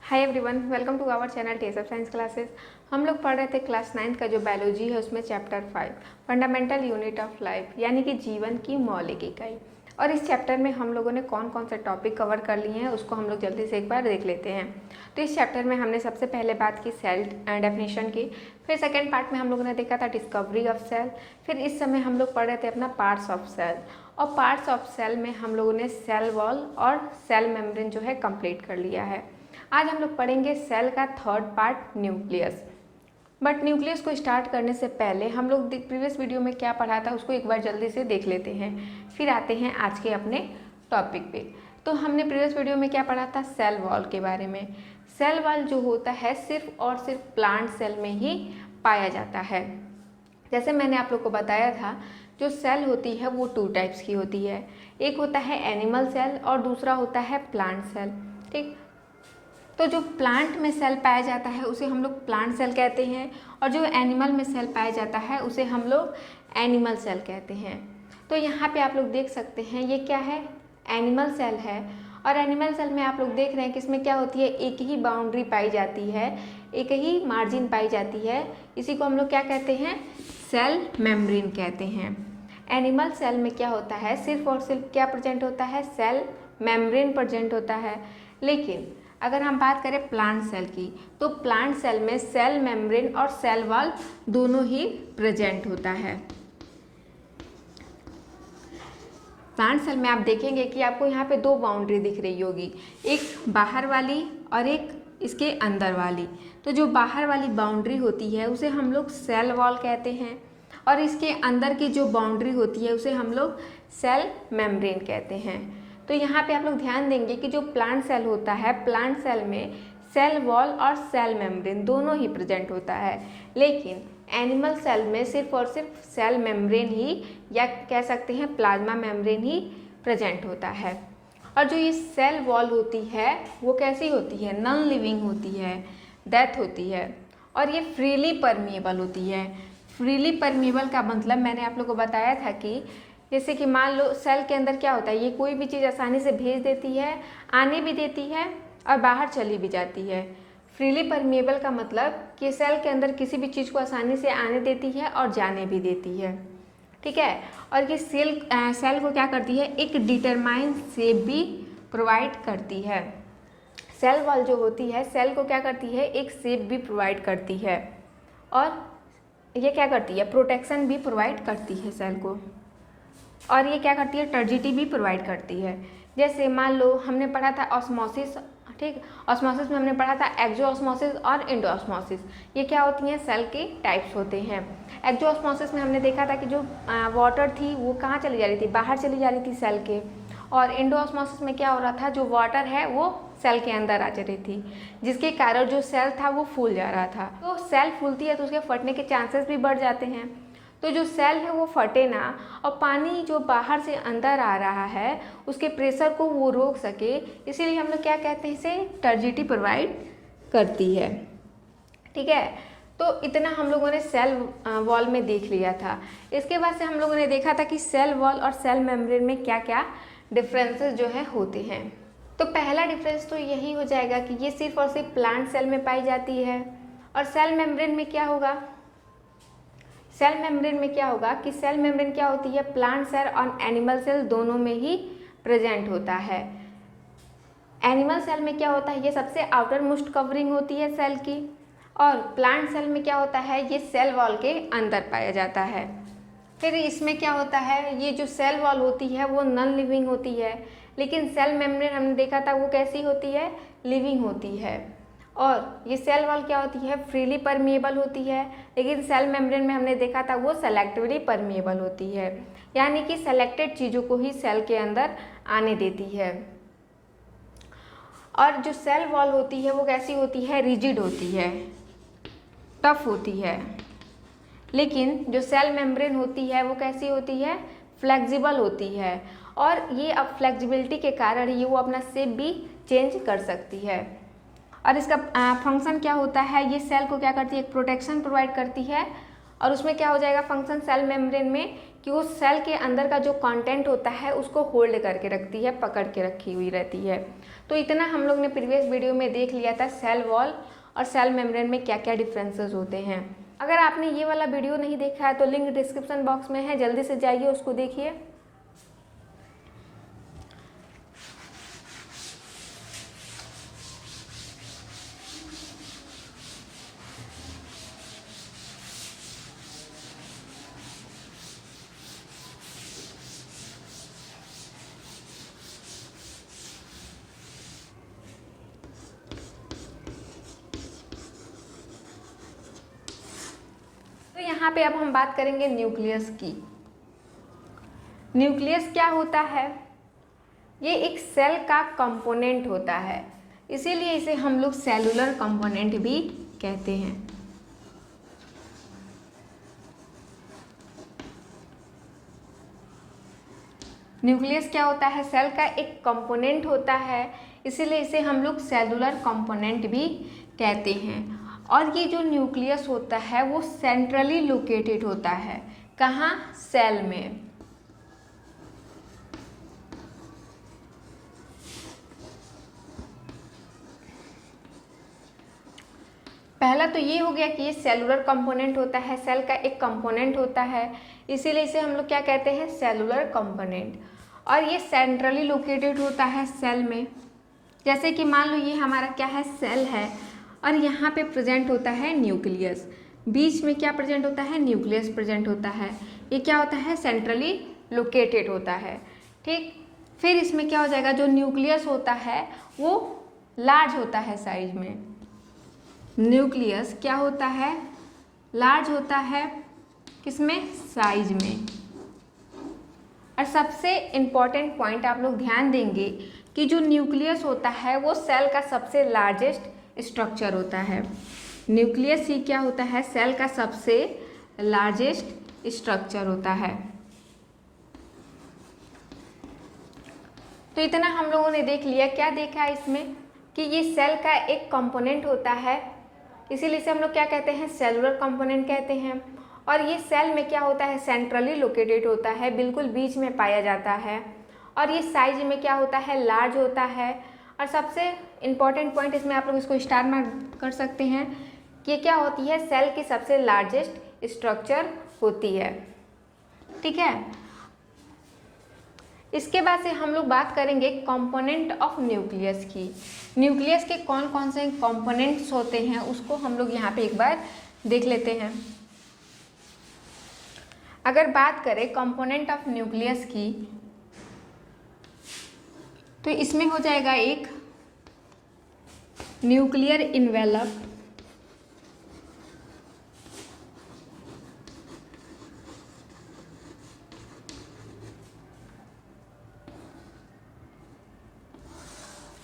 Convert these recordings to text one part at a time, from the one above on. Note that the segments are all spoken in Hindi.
Hi everyone, welcome to our channel test of science classes. हम लोग पढ़ रहे थे क्लास 9 का जो बायोलॉजी है उसमें chapter 5 fundamental unit of life यानी कि जीवन की मौलिक इकाई। और इस चैप्टर में हम लोगों ने कौन कौन से टॉपिक कवर कर लिए हैं उसको हम लोग जल्दी से एक बार देख लेते हैं। तो इस चैप्टर में हमने सबसे पहले बात की सेल डेफिनेशन की, फिर सेकेंड पार्ट में हम लोगों ने देखा था डिस्कवरी ऑफ सेल, फिर इस समय हम लोग पढ़ रहे थे अपना पार्ट्स ऑफ सेल, और पार्ट्स ऑफ सेल में हम लोगों ने सेल वॉल और सेल मेम्ब्रेन जो है कंप्लीट कर लिया है। आज हम लोग पढ़ेंगे सेल का third part nucleus. But nucleus को स्टार्ट करने से पहले हम लोग प्रीवियस वीडियो में क्या पढ़ा था उसको एक बार जल्दी से देख लेते हैं, फिर आते हैं आज के अपने टॉपिक पे। तो हमने प्रीवियस वीडियो में क्या पढ़ा था, सेल वॉल के बारे में। सेल वॉल जो होता है सिर्फ और सिर्फ प्लांट सेल में ही पाया जाता है। जैसे मैंने आप लोग को बताया था, जो सेल होती है वो 2 टाइप्स की होती है। एक होता है एनिमल सेल और दूसरा होता है प्लांट सेल। ठीक, तो जो प्लांट में सेल पाया जाता है उसे हम लोग प्लांट सेल कहते हैं, और जो एनिमल में सेल पाया जाता है उसे हम लोग एनिमल सेल कहते हैं। तो यहाँ पे आप लोग देख सकते हैं ये क्या है, एनिमल सेल है। और एनिमल सेल में आप लोग देख रहे हैं कि इसमें क्या होती है, एक ही बाउंड्री पाई जाती है, एक ही मार्जिन पाई जाती है। इसी को हम लोग क्या कहते हैं, सेल मेम्ब्रेन कहते हैं। एनिमल सेल में क्या होता है, सिर्फ और सिर्फ क्या प्रेजेंट होता है, सेल मेम्ब्रेन प्रेजेंट होता है। लेकिन अगर हम बात करें प्लांट सेल की, तो प्लांट सेल में सेल मेम्ब्रेन और सेल वॉल दोनों ही प्रेजेंट होता है। प्लांट सेल में आप देखेंगे कि आपको यहाँ पे 2 बाउंड्री दिख रही होगी, एक बाहर वाली और एक इसके अंदर वाली। तो जो बाहर वाली बाउंड्री होती है उसे हम लोग सेल वॉल कहते हैं, और इसके अंदर की जो बाउंड्री होती है उसे हम लोग सेल मेम्ब्रेन कहते हैं। तो यहाँ पे आप लोग ध्यान देंगे कि जो प्लांट सेल होता है, प्लांट सेल में सेल वॉल और सेल मेम्ब्रेन दोनों ही प्रेजेंट होता है। लेकिन एनिमल सेल में सिर्फ और सिर्फ सेल मेम्ब्रेन ही, या कह सकते हैं प्लाज्मा मेम्ब्रेन ही प्रेजेंट होता है। और जो ये सेल वॉल होती है वो कैसी होती है, नॉन लिविंग होती है, डेथ होती है, और ये फ्रीली परमिएबल होती है। फ्रीली परमिएबल का मतलब मैंने आप लोग को बताया था कि जैसे कि मान लो सेल के अंदर क्या होता है, ये कोई भी चीज़ आसानी से भेज देती है, आने भी देती है और बाहर चली भी जाती है। फ्रीली परमिएबल का मतलब कि सेल के अंदर किसी भी चीज़ को आसानी से आने देती है और जाने भी देती है। ठीक है, और ये सेल को क्या करती है, एक डिटरमाइन शेप भी प्रोवाइड करती है। सेल वॉल जो होती है सेल को क्या करती है, एक शेप भी प्रोवाइड करती है, और ये क्या करती है, प्रोटेक्शन भी प्रोवाइड करती है सेल को। और ये क्या करती है, टर्जिटी भी प्रोवाइड करती है। जैसे मान लो हमने पढ़ा था ऑस्मोसिस, ठीक, ऑस्मोसिस में हमने पढ़ा था एक्सोऑस्मोसिस और एंडोऑस्मोसिस। ये क्या होती हैं, सेल के टाइप्स होते हैं। एक्सोऑस्मोसिस में हमने देखा था कि जो वाटर थी वो कहाँ चली जा रही थी, बाहर चली जा रही थी सेल के। और एंडोऑस्मोसिस में क्या हो रहा था, जो वाटर है वो सेल के अंदर आ जा रही थी, जिसके कारण जो सेल था वो फूल जा रहा था। तो सेल फूलती है तो उसके फटने के चांसेस भी बढ़ जाते हैं। तो जो सेल है वो फटे ना, और पानी जो बाहर से अंदर आ रहा है उसके प्रेशर को वो रोक सके, इसीलिए हम लोग क्या कहते हैं, इसे टर्जिटी प्रोवाइड करती है। ठीक है, तो इतना हम लोगों ने सेल वॉल में देख लिया था। इसके बाद से हम लोगों ने देखा था कि सेल वॉल और सेल मेम्ब्रेन में क्या क्या डिफरेंसेस जो है होते हैं। तो पहला डिफरेंस तो यही हो जाएगा कि ये सिर्फ और सिर्फ प्लांट सेल में पाई जाती है। और सेल मेम्ब्रेन में क्या होगा, सेल मेम्ब्रेन में क्या होगा कि सेल मेम्ब्रेन क्या होती है, प्लांट सेल और एनिमल सेल दोनों में ही प्रेजेंट होता है। एनिमल सेल में क्या होता है, ये सबसे आउटर मोस्ट कवरिंग होती है सेल की, और प्लांट सेल में क्या होता है, ये सेल वॉल के अंदर पाया जाता है। फिर इसमें क्या होता है, ये जो सेल वॉल होती है वो नॉन लिविंग होती है, लेकिन सेल मेम्ब्रेन हमने देखा था वो कैसी होती है, लिविंग होती है। और ये सेल वॉल क्या होती है, फ्रीली परमिएबल होती है, लेकिन सेल मेम्ब्रेन में हमने देखा था वो सेलेक्टिवली परमिएबल होती है, यानी कि सेलेक्टेड चीज़ों को ही सेल के अंदर आने देती है। और जो सेल वॉल होती है वो कैसी होती है, रिजिड होती है, टफ होती है। लेकिन जो सेल मेम्ब्रेन होती है वो कैसी होती है, फ्लेक्सिबल होती है, और ये अब फ्लेक्सिबिलिटी के कारण ये वो अपना शेप भी चेंज कर सकती है। और इसका फंक्शन क्या होता है, ये सेल को क्या करती है, एक प्रोटेक्शन प्रोवाइड करती है, और उसमें क्या हो जाएगा फंक्शन सेल मेम्ब्रेन में कि वो सेल के अंदर का जो कंटेंट होता है उसको होल्ड करके रखती है, पकड़ के रखी हुई रहती है। तो इतना हम लोग ने प्रीवियस वीडियो में देख लिया था सेल वॉल और सेल मेम्ब्रेन में क्या क्या डिफरेंसेस होते हैं। अगर आपने ये वाला वीडियो नहीं देखा है तो लिंक डिस्क्रिप्शन बॉक्स में है, जल्दी से जाइए उसको देखिए। तो यहाँ पे अब हम बात करेंगे न्यूक्लियस की। न्यूक्लियस क्या होता है? ये एक सेल का कंपोनेंट होता है, इसीलिए इसे हम लोग सेलुलर कंपोनेंट भी कहते हैं। न्यूक्लियस क्या होता है? सेल का एक कंपोनेंट होता है, इसीलिए इसे हम लोग सेलुलर कंपोनेंट भी कहते हैं। और ये जो न्यूक्लियस होता है वो सेंट्रली लोकेटेड होता है। कहाँ? सेल में। पहला तो ये हो गया कि ये सेलुलर कंपोनेंट होता है, सेल का एक कंपोनेंट होता है, इसीलिए इसे हम लोग क्या कहते हैं? Cellular component. और ये सेंट्रली लोकेटेड होता है सेल में। जैसे कि मान लो ये हमारा क्या है? सेल है और यहाँ पे प्रेजेंट होता है न्यूक्लियस। बीच में क्या प्रेजेंट होता है? न्यूक्लियस प्रेजेंट होता है। ये क्या होता है? सेंट्रली लोकेटेड होता है। ठीक, फिर इसमें क्या हो जाएगा? जो न्यूक्लियस होता है वो लार्ज होता है साइज में। न्यूक्लियस क्या होता है? लार्ज होता है। किसमें? साइज में। और सबसे इम्पॉर्टेंट पॉइंट आप लोग ध्यान देंगे कि जो न्यूक्लियस होता है वो सेल का सबसे लार्जेस्ट स्ट्रक्चर होता है। न्यूक्लियस ही क्या होता है? सेल का सबसे लार्जेस्ट स्ट्रक्चर होता है। तो इतना हम लोगों ने देख लिया। क्या देखा है इसमें? कि ये सेल का एक कंपोनेंट होता है, इसीलिए इसे हम लोग क्या कहते हैं? सेलुलर कंपोनेंट कहते हैं। और ये सेल में क्या होता है? सेंट्रली लोकेटेड होता है, बिल्कुल बीच में पाया जाता है। और ये साइज में क्या होता है? लार्ज होता है। और सबसे इम्पॉर्टेंट पॉइंट इसमें आप लोग इसको स्टार मार्क कर सकते हैं कि ये क्या होती है? सेल की सबसे लार्जेस्ट स्ट्रक्चर होती है। ठीक है, इसके बाद से हम लोग बात करेंगे कंपोनेंट ऑफ न्यूक्लियस की। न्यूक्लियस के कौन कौन से कंपोनेंट्स होते हैं उसको हम लोग यहाँ पे एक बार देख लेते हैं। अगर बात करें कंपोनेंट ऑफ न्यूक्लियस की तो इसमें हो जाएगा एक न्यूक्लियर इन्वेलप,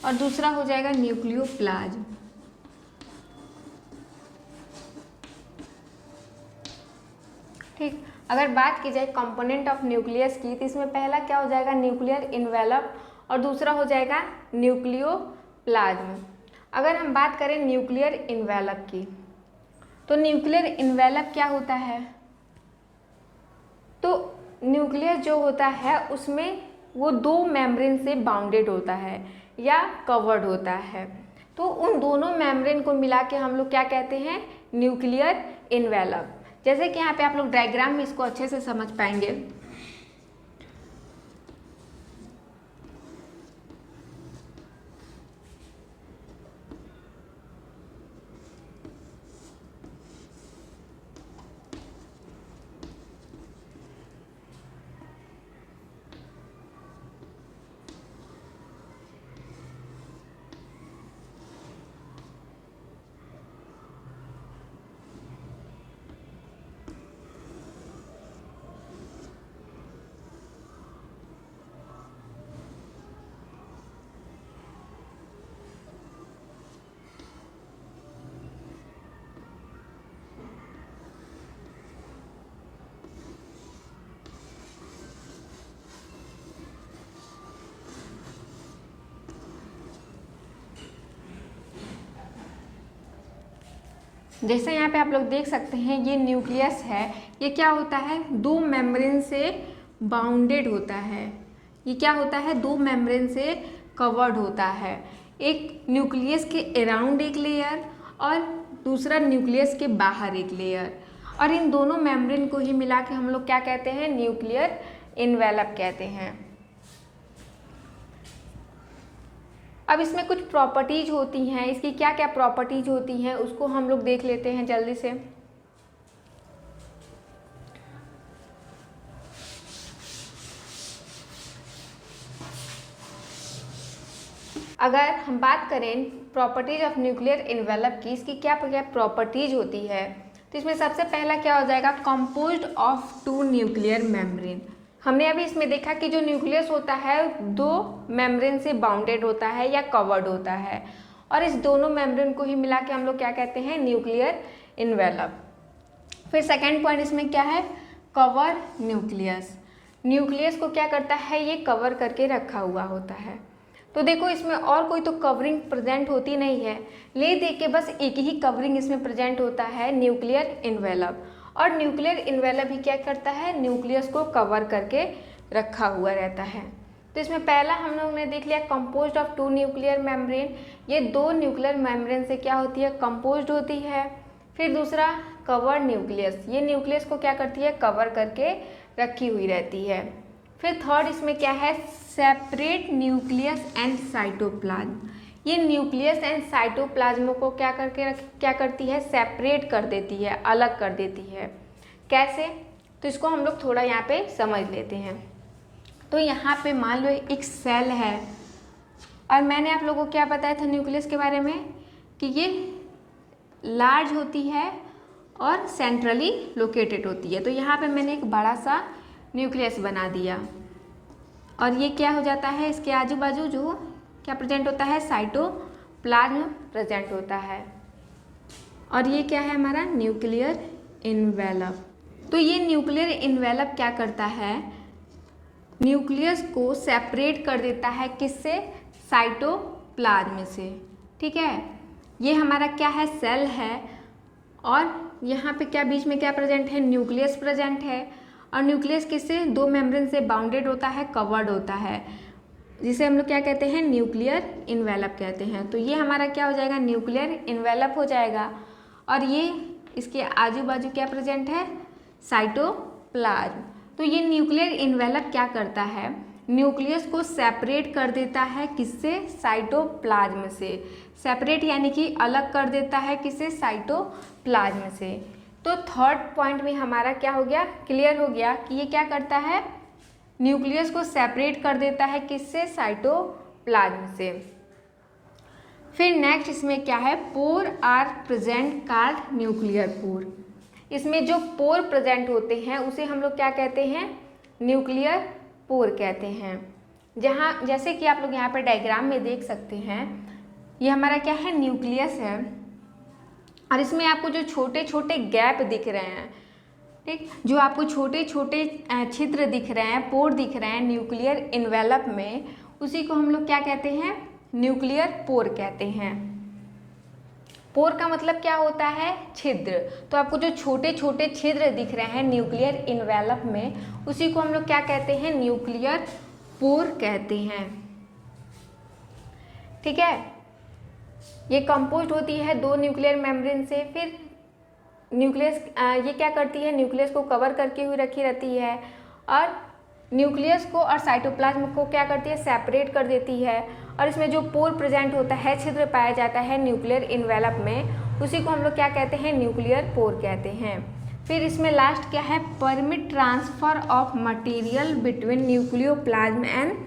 और दूसरा हो जाएगा न्यूक्लियोप्लाज्म। ठीक, अगर बात की जाए कंपोनेंट ऑफ न्यूक्लियस की तो इसमें पहला क्या हो जाएगा? न्यूक्लियर इन्वेलप, और दूसरा हो जाएगा न्यूक्लियोप्लाज्म। अगर हम बात करें न्यूक्लियर इन्वेलप की तो न्यूक्लियर इन्वेलप क्या होता है? तो न्यूक्लियस जो होता है उसमें वो दो मेम्ब्रेन से बाउंडेड होता है या कवर्ड होता है। तो उन दोनों मेम्ब्रेन को मिला के हम लोग क्या कहते हैं? Nuclear envelope. जैसे कि यहाँ पे आप लोग डायग्राम में इसको अच्छे से समझ पाएंगे। जैसे यहाँ पे आप लोग देख सकते हैं ये न्यूक्लियस है, ये क्या होता है, दो मेम्ब्रेन से बाउंडेड होता है। ये क्या होता है, दो मेम्ब्रेन से कवर्ड होता है। एक न्यूक्लियस के अराउंड एक लेयर और दूसरा न्यूक्लियस के बाहर एक लेयर, और इन दोनों मेम्ब्रेन को ही मिला के हम लोग क्या कहते हैं, न्यूक्लियर इन्वेलप कहते हैं। अब इसमें कुछ प्रॉपर्टीज होती हैं, इसकी क्या क्या प्रॉपर्टीज होती हैं उसको हम लोग देख लेते हैं जल्दी से। अगर हम बात करें प्रॉपर्टीज ऑफ न्यूक्लियर इन्वेलप की, इसकी क्या क्या प्रॉपर्टीज होती है, तो इसमें सबसे पहला क्या हो जाएगा, composed of two nuclear membrane. हमने अभी इसमें देखा कि जो न्यूक्लियस होता है दो मेम्ब्रेन से बाउंडेड होता है या कवर्ड होता है, और इस दोनों मेम्ब्रेन को ही मिला के हम लोग क्या कहते हैं, न्यूक्लियर इन्वेलप। फिर सेकेंड पॉइंट इसमें क्या है, कवर न्यूक्लियस। न्यूक्लियस को क्या करता है, ये कवर करके रखा हुआ होता है। तो देखो इसमें और कोई तो कवरिंग प्रेजेंट होती नहीं है, ले दे के बस एक ही कवरिंग इसमें प्रेजेंट होता है, न्यूक्लियर इन्वेलप। और न्यूक्लियर इन्वेलप ही क्या करता है, न्यूक्लियस को कवर करके रखा हुआ रहता है। तो इसमें पहला हम लोग ने देख लिया composed of two nuclear membrane, ये दो न्यूक्लियर मेम्ब्रेन से क्या होती है, कंपोज्ड होती है। फिर दूसरा कवर न्यूक्लियस, ये न्यूक्लियस को क्या करती है, कवर करके रखी हुई रहती है। फिर थर्ड इसमें क्या है, सेपरेट न्यूक्लियस एंड साइटोप्लाज्म, ये न्यूक्लियस एंड साइटोप्लाज्म को क्या करती है, सेपरेट कर देती है, अलग कर देती है। कैसे, तो इसको हम लोग थोड़ा यहाँ पे समझ लेते हैं। तो यहाँ पे मान लो एक सेल है, और मैंने आप लोगों को क्या बताया था न्यूक्लियस के बारे में, कि ये लार्ज होती है और सेंट्रली लोकेटेड होती है। तो यहाँ पे मैंने एक बड़ा सा न्यूक्लियस बना दिया, और ये क्या हो जाता है, इसके आजू बाजू जो क्या प्रेजेंट होता है, साइटोप्लाज्म प्रेजेंट होता है, और ये क्या है हमारा न्यूक्लियर इन्वेलप। तो ये न्यूक्लियर इन्वेलप क्या करता है, न्यूक्लियस को सेपरेट कर देता है, किससे, साइटोप्लाज्म से। ठीक है, ये हमारा क्या है, सेल है, और यहाँ पे क्या बीच में क्या प्रेजेंट है, न्यूक्लियस प्रेजेंट है, और न्यूक्लियस किससे, दो मेम्ब्रेन से बाउंडेड होता है, कवर्ड होता है, जिसे हम लोग क्या कहते हैं, न्यूक्लियर इन्वेलप कहते हैं। तो ये हमारा क्या हो जाएगा, न्यूक्लियर इन्वेलप हो जाएगा, और ये इसके आजू बाजू क्या प्रेजेंट है, साइटोप्लाज्म। तो ये न्यूक्लियर इन्वेलप क्या करता है, न्यूक्लियस को सेपरेट कर देता है, किससे, साइटोप्लाज्म से। सेपरेट यानी कि अलग कर देता है, किससे, साइटोप्लाज्म से। तो थर्ड पॉइंट में हमारा क्या हो गया, क्लियर हो गया कि ये क्या करता है, न्यूक्लियस को सेपरेट कर देता है, किससे, साइटोप्लाज्म से। फिर नेक्स्ट इसमें क्या है, pore are present called nuclear pore. इसमें जो पोर प्रेजेंट होते हैं उसे हम लोग क्या कहते हैं, न्यूक्लियर पोर कहते हैं। जहाँ जैसे कि आप लोग यहाँ पर डायग्राम में देख सकते हैं, ये हमारा क्या है, न्यूक्लियस है, और इसमें आपको जो छोटे छोटे गैप दिख रहे हैं, ठीक, जो आपको छोटे छोटे छिद्र दिख रहे हैं, पोर दिख रहे हैं न्यूक्लियर इन्वेलप में, उसी को हम लोग क्या कहते हैं, न्यूक्लियर पोर कहते हैं। पोर का मतलब क्या होता है, छिद्र। तो आपको जो छोटे छोटे छिद्र दिख रहे हैं न्यूक्लियर इन्वेलप में, उसी को हम लोग क्या कहते हैं, न्यूक्लियर पोर कहते हैं। ठीक है, ये कंपोज्ड होती है दो न्यूक्लियर मेम्ब्रेन से। फिर न्यूक्लियस ये क्या करती है, न्यूक्लियस को कवर करके हुई रखी रहती है, और न्यूक्लियस को और साइटोप्लाज्म को क्या करती है, सेपरेट कर देती है। और इसमें जो पोर प्रेजेंट होता है, छिद्र पाया जाता है न्यूक्लियर इन्वेलप में, उसी को हम लोग क्या कहते हैं, न्यूक्लियर पोर कहते हैं। फिर इसमें लास्ट क्या है, permit transfer of material between nucleoplasm and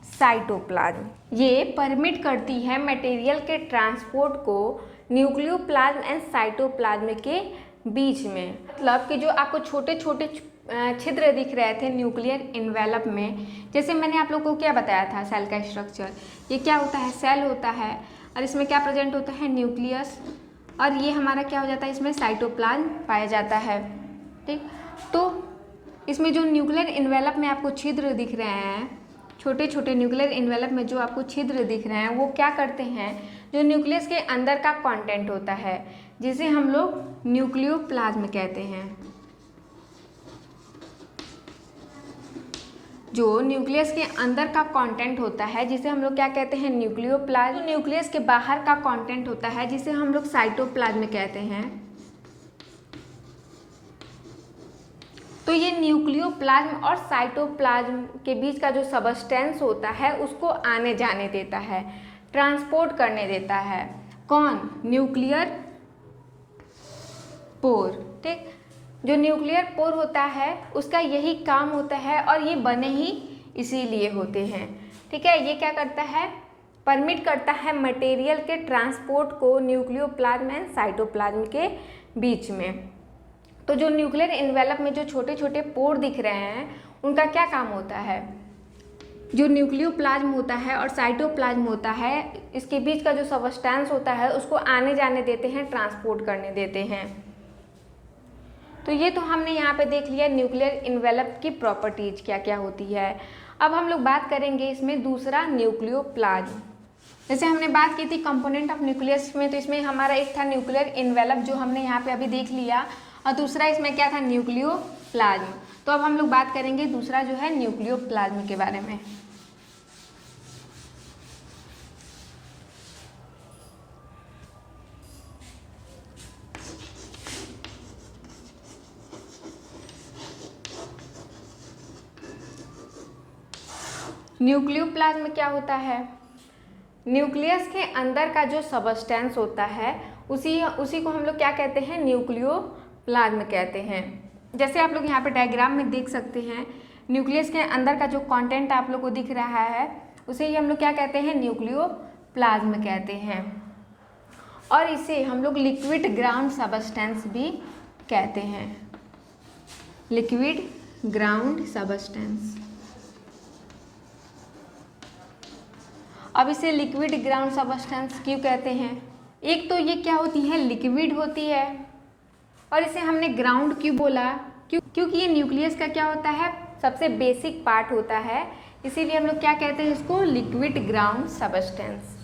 cytoplasm. ये परमिट करती है मटेरियल के ट्रांसपोर्ट को न्यूक्लियोप्लाज्म एंड साइटोप्लाज्म के बीच में। मतलब कि जो आपको छोटे छोटे छिद्र दिख रहे थे न्यूक्लियर इन्वेलप में, जैसे मैंने आप लोगों को क्या बताया था, सेल का स्ट्रक्चर, ये क्या होता है, सेल होता है, और इसमें क्या प्रेजेंट होता है, न्यूक्लियस, और ये हमारा क्या हो जाता है, इसमें साइटोप्लाज्म पाया जाता है। ठीक, तो इसमें जो न्यूक्लियर इन्वेलप में आपको छिद्र दिख रहे हैं, छोटे छोटे न्यूक्लियर इन्वेलप में जो आपको छिद्र दिख रहे हैं, वो क्या करते हैं, जो न्यूक्लियस के अंदर का कंटेंट होता है, जिसे हम लोग न्यूक्लियोप्लाज्म कहते हैं। जो न्यूक्लियस के अंदर का कंटेंट होता है जिसे हम लोग क्या कहते हैं, न्यूक्लियोप्लाज्म। न्यूक्लियस के बाहर का कंटेंट होता है जिसे हम लोग साइटोप्लाज्म कहते हैं। तो ये न्यूक्लियोप्लाज्म और साइटोप्लाज्म के बीच का जो सबस्टेंस होता है उसको आने जाने देता है, ट्रांसपोर्ट करने देता है। कौन? Nuclear pore. ठीक, जो न्यूक्लियर पोर होता है उसका यही काम होता है और ये बने ही इसीलिए होते हैं। ठीक है, ये क्या करता है, परमिट करता है मटेरियल के ट्रांसपोर्ट को न्यूक्लियोप्लाज्म एंड साइटोप्लाज्म के बीच में। तो जो न्यूक्लियर एनवेलप में जो छोटे छोटे पोर दिख रहे हैं उनका क्या काम होता है, जो न्यूक्लियोप्लाज्म होता है और साइटोप्लाज्म होता है इसके बीच का जो सबस्टेंस होता है उसको आने जाने देते हैं, ट्रांसपोर्ट करने देते हैं। तो ये तो हमने यहाँ पे देख लिया न्यूक्लियर एनवेलप की प्रॉपर्टीज क्या क्या होती है। अब हम लोग बात करेंगे इसमें दूसरा न्यूक्लियोप्लाज्म। जैसे हमने बात की थी कंपोनेंट ऑफ न्यूक्लियस में, तो इसमें हमारा एक था न्यूक्लियर एनवेलप जो हमने यहाँ पे अभी देख लिया, और दूसरा इसमें क्या था, न्यूक्लियोप्लाज्म। तो अब हम लोग बात करेंगे दूसरा जो है न्यूक्लियोप्लाज्म के बारे में। न्यूक्लियोप्लाज्म क्या होता है, न्यूक्लियस के अंदर का जो सबस्टेंस होता है उसी को हम लोग क्या कहते हैं, न्यूक्लियोप्लाज्म कहते हैं। जैसे आप लोग यहाँ पे डायग्राम में देख सकते हैं, न्यूक्लियस के अंदर का जो कंटेंट आप लोग को दिख रहा है उसे ही हम लोग क्या कहते हैं, न्यूक्लियोप्लाज्म कहते हैं। और इसे हम लोग लिक्विड ग्राउंड सबस्टेंस भी कहते हैं, लिक्विड ग्राउंड सबस्टेंस। अब इसे लिक्विड ग्राउंड सबस्टेंस क्यों कहते हैं, एक तो ये क्या होती है, लिक्विड होती है, और इसे हमने ग्राउंड क्यों बोला, क्योंकि ये न्यूक्लियस का क्या होता है, सबसे बेसिक पार्ट होता है, इसीलिए हम लोग क्या कहते हैं इसको, लिक्विड ग्राउंड सबस्टेंस।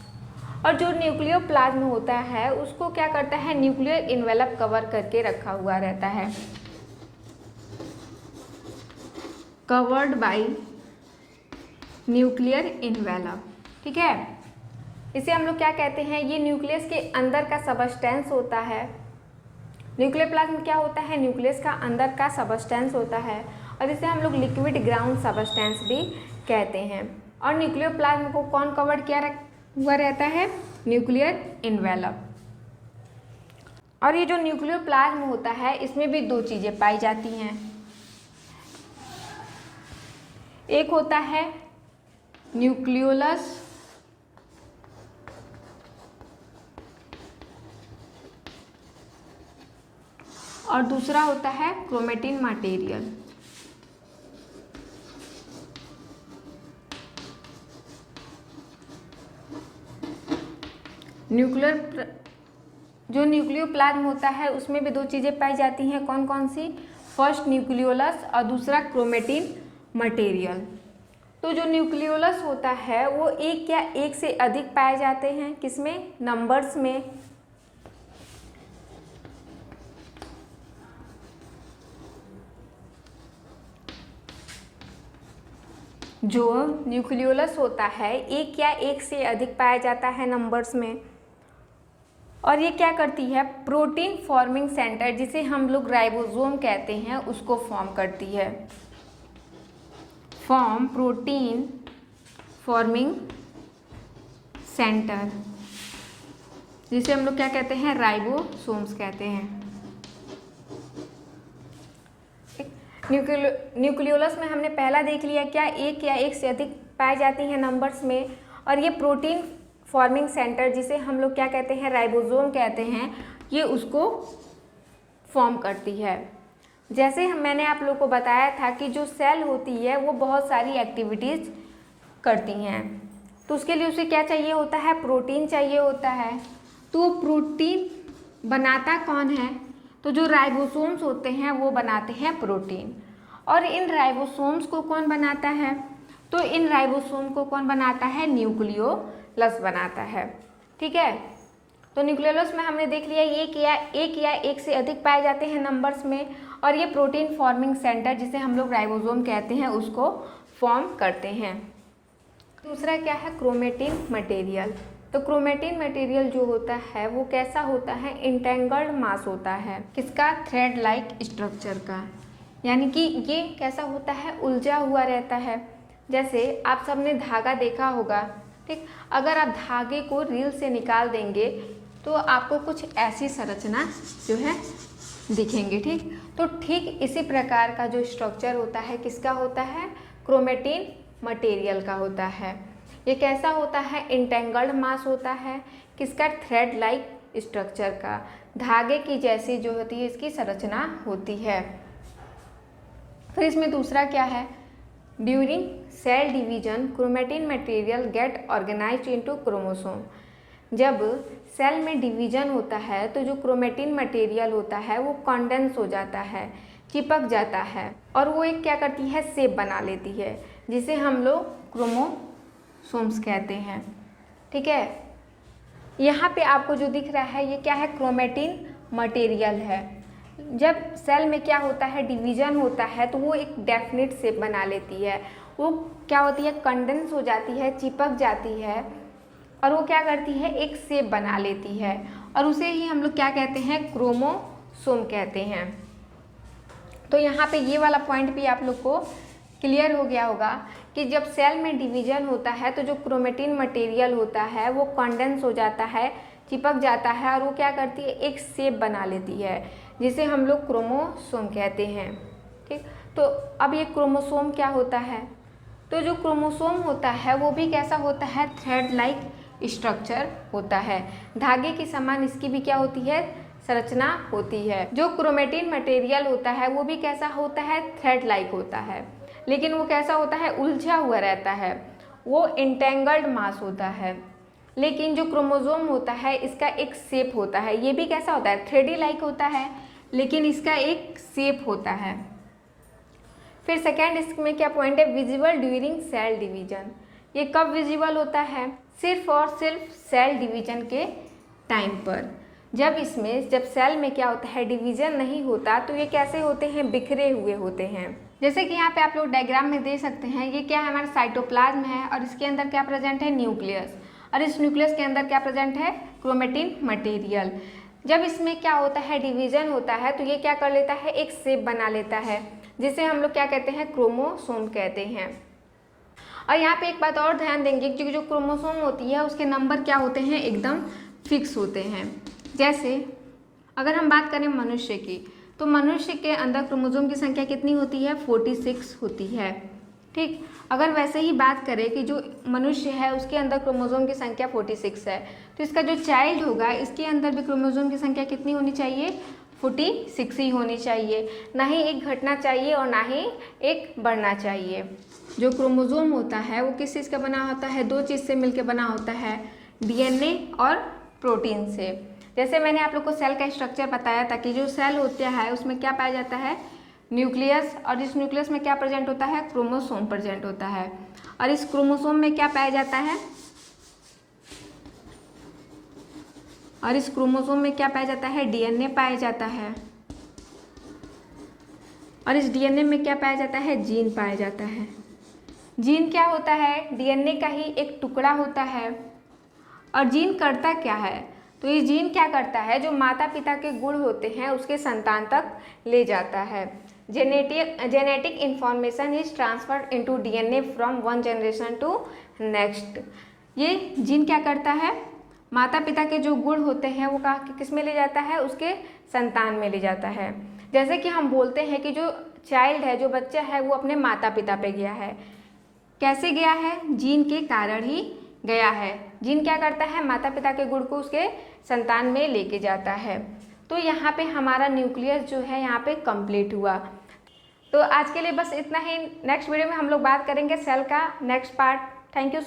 और जो न्यूक्लियोप्लाज्म होता है उसको क्या करता है, न्यूक्लियर एनवेलप कवर करके रखा हुआ रहता है, कवर्ड बाय न्यूक्लियर एनवेलप। ठीक है, इसे हम लोग क्या कहते हैं, ये न्यूक्लियस के अंदर का सबस्टेंस होता है। न्यूक्लियोप्लाज्म क्या होता है, न्यूक्लियस का अंदर का सबस्टेंस होता है, और इसे हम लोग लिक्विड ग्राउंड सबस्टेंस भी कहते हैं। और न्यूक्लियोप्लाज्म को कौन कवर किया हुआ रहता है, न्यूक्लियर एनवेलप। और ये जो न्यूक्लियोप्लाज्म होता है इसमें भी दो चीज़ें पाई जाती हैं, एक होता है न्यूक्लियोलस और दूसरा होता है क्रोमेटिन मटेरियल। जो न्यूक्लियोप्लाज्म होता है उसमें भी दो चीज़ें पाई जाती हैं, कौन कौन सी, फर्स्ट न्यूक्लियोलस और दूसरा क्रोमेटिन मटेरियल। तो जो न्यूक्लियोलस होता है वो एक या एक से अधिक पाए जाते हैं, किसमें, नंबर्स में। जो न्यूक्लियोलस होता है एक या एक से अधिक पाया जाता है नंबर्स में, और ये क्या करती है, प्रोटीन फॉर्मिंग सेंटर जिसे हम लोग राइबोसोम कहते हैं उसको फॉर्म करती है, प्रोटीन फॉर्मिंग सेंटर जिसे हम लोग क्या कहते हैं, राइबोसोम्स कहते हैं। न्यूक्लियोलस में हमने पहला देख लिया क्या, एक या एक से अधिक पाई जाती हैं नंबर्स में, और ये प्रोटीन फॉर्मिंग सेंटर जिसे हम लोग क्या कहते हैं, राइबोसोम कहते हैं, ये उसको फॉर्म करती है। जैसे मैंने आप लोग को बताया था कि जो सेल होती है वो बहुत सारी एक्टिविटीज़ करती हैं, तो उसके लिए उसे क्या चाहिए होता है, प्रोटीन चाहिए होता है। तो प्रोटीन बनाता कौन है, तो जो राइबोसोम्स होते हैं वो बनाते हैं प्रोटीन। और इन राइबोसोम्स को कौन बनाता है, तो इन राइबोसोम को कौन बनाता है, न्यूक्लियोलस बनाता है। ठीक है। तो न्यूक्लियोलस में हमने देख लिया एक या एक से अधिक पाए जाते हैं नंबर्स में, और ये प्रोटीन फॉर्मिंग सेंटर जिसे हम लोग राइबोसोम कहते हैं उसको फॉर्म करते हैं। दूसरा क्या है, क्रोमेटिन मटेरियल। तो क्रोमेटिन मटेरियल जो होता है वो कैसा होता है, इंटेंगल्ड मास होता है, किसका, थ्रेड लाइक स्ट्रक्चर का, यानी कि ये कैसा होता है, उलझा हुआ रहता है। जैसे आप सबने धागा देखा होगा, ठीक, अगर आप धागे को रील से निकाल देंगे तो आपको कुछ ऐसी संरचना जो है दिखेंगे, ठीक। तो ठीक इसी प्रकार का जो स्ट्रक्चर होता है किसका होता है, क्रोमेटिन मटेरियल का होता है। ये कैसा होता है, इंटेंगल्ड मास होता है, किसका, थ्रेड लाइक स्ट्रक्चर का, धागे की जैसी जो होती है इसकी संरचना होती है। फिर इसमें दूसरा क्या है, during cell division chromatin material get organised into chromosome. जब सेल में डिवीजन होता है तो जो क्रोमेटिन मटेरियल होता है वो कंडेंस हो जाता है, चिपक जाता है, और वो एक क्या करती है, शेप बना लेती है, जिसे हम लोग क्रोमोसोम्स कहते हैं, ठीक है। यहाँ पे आपको जो दिख रहा है ये क्या है, क्रोमेटिन मटेरियल है। जब सेल में क्या होता है, डिवीजन होता है तो वो एक डेफिनेट शेप बना लेती है, वो क्या होती है, कंडेंस हो जाती है, चिपक जाती है, और वो क्या करती है, एक शेप बना लेती है, और उसे ही हम लोग क्या कहते हैं, क्रोमोसोम कहते हैं। तो यहाँ पे ये वाला पॉइंट भी आप लोग को क्लियर हो गया होगा कि जब सेल में डिवीजन होता है तो जो क्रोमेटिन मटेरियल होता है वो कंडेंस हो जाता है, चिपक जाता है, और वो क्या करती है, एक शेप बना लेती है, जिसे हम लोग क्रोमोसोम कहते हैं, ठीक। तो अब ये क्रोमोसोम क्या होता है, तो जो क्रोमोसोम होता है वो भी कैसा होता है, थ्रेड लाइक स्ट्रक्चर होता है, धागे के समान इसकी भी क्या होती है, संरचना होती है। जो क्रोमेटिन मटेरियल होता है वो भी कैसा होता है, थ्रेड लाइक होता है, लेकिन वो कैसा होता है, उलझा हुआ रहता है, वो इंटेंगल्ड मास होता है। लेकिन जो क्रोमोसोम होता है इसका एक शेप होता है, ये भी कैसा होता है, थ्रेडी लाइक होता है, लेकिन इसका एक शेप होता है। फिर सेकेंड इसमें क्या पॉइंट है, विजिबल ड्यूरिंग सेल डिवीजन। ये कब विजिबल होता है, सिर्फ और सिर्फ सेल डिवीजन के टाइम पर। जब सेल में क्या होता है, डिवीजन नहीं होता तो ये कैसे होते हैं, बिखरे हुए होते हैं। जैसे कि यहाँ पे आप लोग डायग्राम में देख सकते हैं, ये क्या है, हमारा साइटोप्लाज्म है, और इसके अंदर क्या प्रेजेंट है, न्यूक्लियस, और इस न्यूक्लियस के अंदर क्या प्रेजेंट है, क्रोमेटिन मटेरियल। जब इसमें क्या होता है, डिवीजन होता है तो ये क्या कर लेता है, एक शेप बना लेता है, जिसे हम लोग क्या कहते हैं, क्रोमोसोम कहते हैं। और यहाँ पे एक बात और ध्यान देंगे कि जो क्रोमोसोम होती है उसके नंबर क्या होते हैं, एकदम फिक्स होते हैं। जैसे अगर हम बात करें मनुष्य की, तो मनुष्य के अंदर क्रोमोसोम की संख्या कितनी होती है, 46 होती है, ठीक। अगर वैसे ही बात करें कि जो मनुष्य है उसके अंदर क्रोमोसोम की संख्या 46 है, तो इसका जो चाइल्ड होगा इसके अंदर भी क्रोमोसोम की संख्या कितनी होनी चाहिए, 46 ही होनी चाहिए, ना ही एक घटना चाहिए और ना ही एक बढ़ना चाहिए। जो क्रोमोसोम होता है वो किस चीज़ का बना होता है, दो चीज़ से मिलकर बना होता है, डीएनए और प्रोटीन से। जैसे मैंने आप लोग को सेल का स्ट्रक्चर बताया था कि जो सेल होता है उसमें क्या पाया जाता है, न्यूक्लियस, और इस न्यूक्लियस में क्या प्रेजेंट होता है, क्रोमोसोम प्रेजेंट होता है, और इस क्रोमोसोम में क्या पाया जाता है, और इस क्रोमोसोम में क्या पाया जाता है, डीएनए पाया जाता है, और इस डीएनए में क्या पाया जाता है, जीन पाया जाता है। जीन क्या होता है, डीएनए का ही एक टुकड़ा होता है, और जीन करता क्या है, तो ये जीन क्या करता है, जो माता पिता के गुण होते हैं उसके संतान तक ले जाता है। Genetic information is transferred into DNA from one generation to next. ये जीन क्या करता है, माता पिता के जो गुण होते हैं वो किस में ले जाता है, उसके संतान में ले जाता है। जैसे कि हम बोलते हैं कि जो चाइल्ड है, जो बच्चा है, वो अपने माता पिता पे गया है। कैसे गया है, जीन के कारण ही गया है। जीन क्या करता है, माता पिता के गुण को उसके संतान में लेके जाता है। तो यहाँ पे हमारा न्यूक्लियस जो है यहाँ पे कंप्लीट हुआ। तो आज के लिए बस इतना ही। नेक्स्ट वीडियो में हम लोग बात करेंगे सेल का नेक्स्ट पार्ट। Thank you.